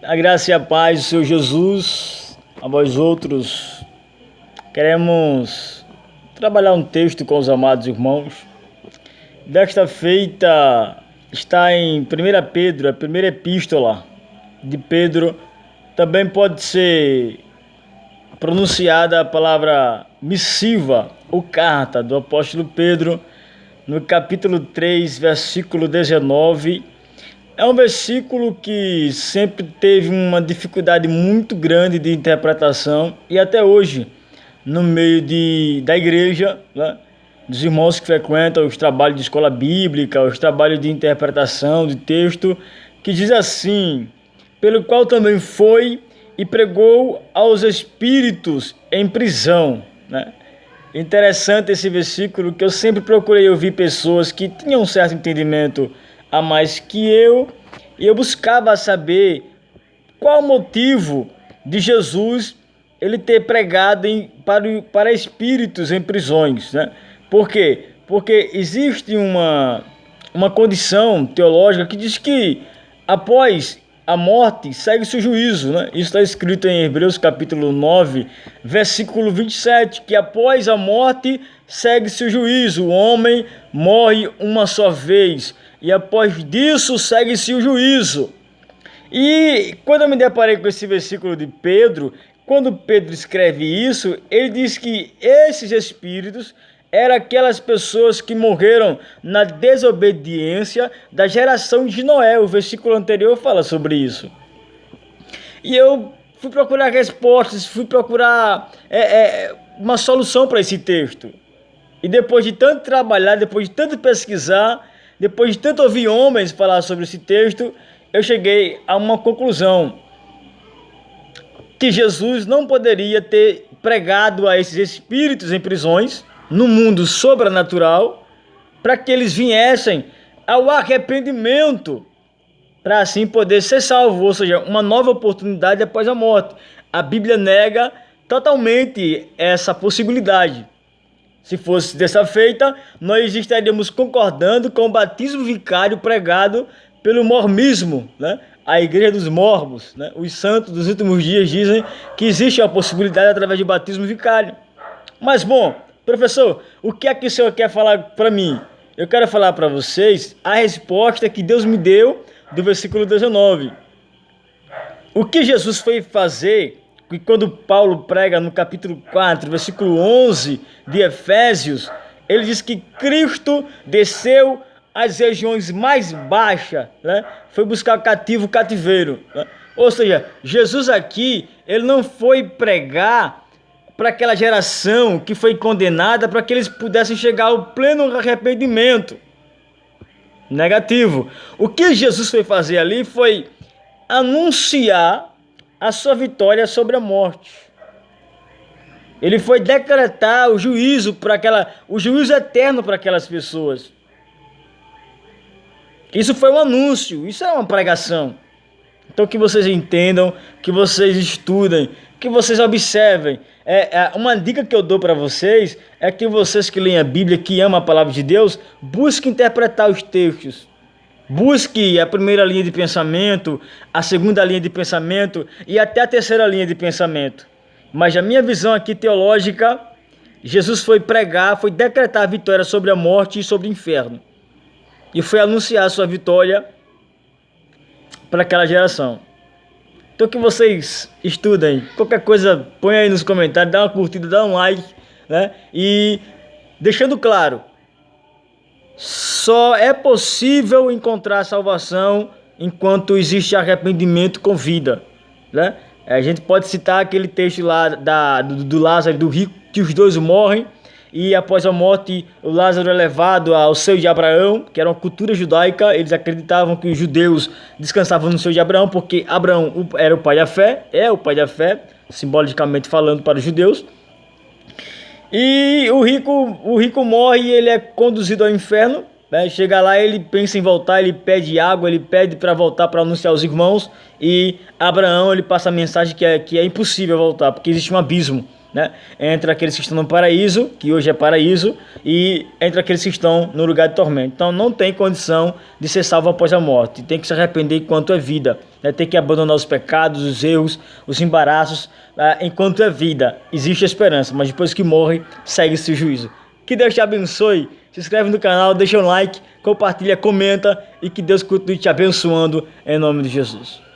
A graça e a paz do Senhor Jesus, a vós outros, queremos trabalhar um texto com os amados irmãos. Desta feita está em 1 Pedro, a primeira epístola de Pedro. Também pode ser pronunciada a palavra missiva ou carta do apóstolo Pedro, no capítulo 3, versículo 19. É um versículo que sempre teve uma dificuldade muito grande de interpretação e até hoje, no meio da igreja, né, dos irmãos que frequentam os trabalhos de escola bíblica, os trabalhos de interpretação de texto, que diz assim: pelo qual também foi e pregou aos espíritos em prisão, né? Interessante esse versículo, que eu sempre procurei ouvir pessoas que tinham um certo entendimento a mais que e eu buscava saber qual o motivo de Jesus ele ter pregado para espíritos em prisões, né? Por quê? Porque existe uma condição teológica que diz que após a morte segue-se o juízo, né? Isso está escrito em Hebreus capítulo 9, versículo 27, que após a morte segue-se o juízo. O homem morre uma só vez e após disso segue-se o juízo. E quando eu me deparei com esse versículo de Pedro, quando Pedro escreve isso, ele diz que esses espíritos eram aquelas pessoas que morreram na desobediência da geração de Noé. O versículo anterior fala sobre isso. E eu fui procurar respostas, fui procurar uma solução para esse texto. E depois de tanto trabalhar, depois de tanto pesquisar, depois de tanto ouvir homens falar sobre esse texto, eu cheguei a uma conclusão: que Jesus não poderia ter pregado a esses espíritos em prisões, no mundo sobrenatural, para que eles viessem ao arrependimento, para assim poder ser salvo, ou seja, uma nova oportunidade após a morte. A Bíblia nega totalmente essa possibilidade. Se fosse dessa feita, nós estaríamos concordando com o batismo vicário pregado pelo mormismo, né? A igreja dos mormos, né? Os santos dos últimos dias dizem que existe a possibilidade através de batismo vicário. Mas bom, professor, o que é que o senhor quer falar para mim? Eu quero falar para vocês a resposta que Deus me deu do versículo 19. O que Jesus foi fazer, e quando Paulo prega no capítulo 4, versículo 11 de Efésios, ele diz que Cristo desceu às regiões mais baixas, né? Foi buscar cativeiro, né? Ou seja, Jesus aqui, ele não foi pregar para aquela geração que foi condenada para que eles pudessem chegar ao pleno arrependimento. Negativo. O que Jesus foi fazer ali foi anunciar a sua vitória sobre a morte. Ele foi decretar o juízo o juízo eterno para aquelas pessoas. Isso foi um anúncio, isso é uma pregação. Então que vocês entendam, que vocês estudem, que vocês observem. Uma dica que eu dou para vocês é que vocês que leem a Bíblia, que amam a palavra de Deus, busquem interpretar os textos. Busque a primeira linha de pensamento, a segunda linha de pensamento e até a terceira linha de pensamento. Mas a minha visão aqui teológica, Jesus foi pregar, foi decretar a vitória sobre a morte e sobre o inferno. E foi anunciar a sua vitória para aquela geração. Então que vocês estudem. Qualquer coisa, põe aí nos comentários, dá uma curtida, dá um like, né? E deixando claro, só é possível encontrar salvação enquanto existe arrependimento com vida, né? A gente pode citar aquele texto lá do Lázaro e do rico, que os dois morrem e após a morte o Lázaro é levado ao seio de Abraão, que era uma cultura judaica. Eles acreditavam que os judeus descansavam no seio de Abraão porque Abraão era o pai da fé, é o pai da fé, simbolicamente falando para os judeus. E o rico morre e ele é conduzido ao inferno, né? Chega lá, ele pensa em voltar, ele pede água, ele pede para voltar para anunciar aos irmãos. E Abraão ele passa a mensagem que é impossível voltar, porque existe um abismo né? Entre aqueles que estão no paraíso, que hoje é paraíso, e entre aqueles que estão no lugar de tormento. Então não tem condição de ser salvo após a morte. Tem que se arrepender enquanto é vida, né? Tem que abandonar os pecados, os erros, os embaraços. Enquanto é vida, existe esperança, mas depois que morre, segue-se o juízo. Que Deus te abençoe. Se inscreve no canal, deixa um like, compartilha, comenta e que Deus continue te abençoando em nome de Jesus.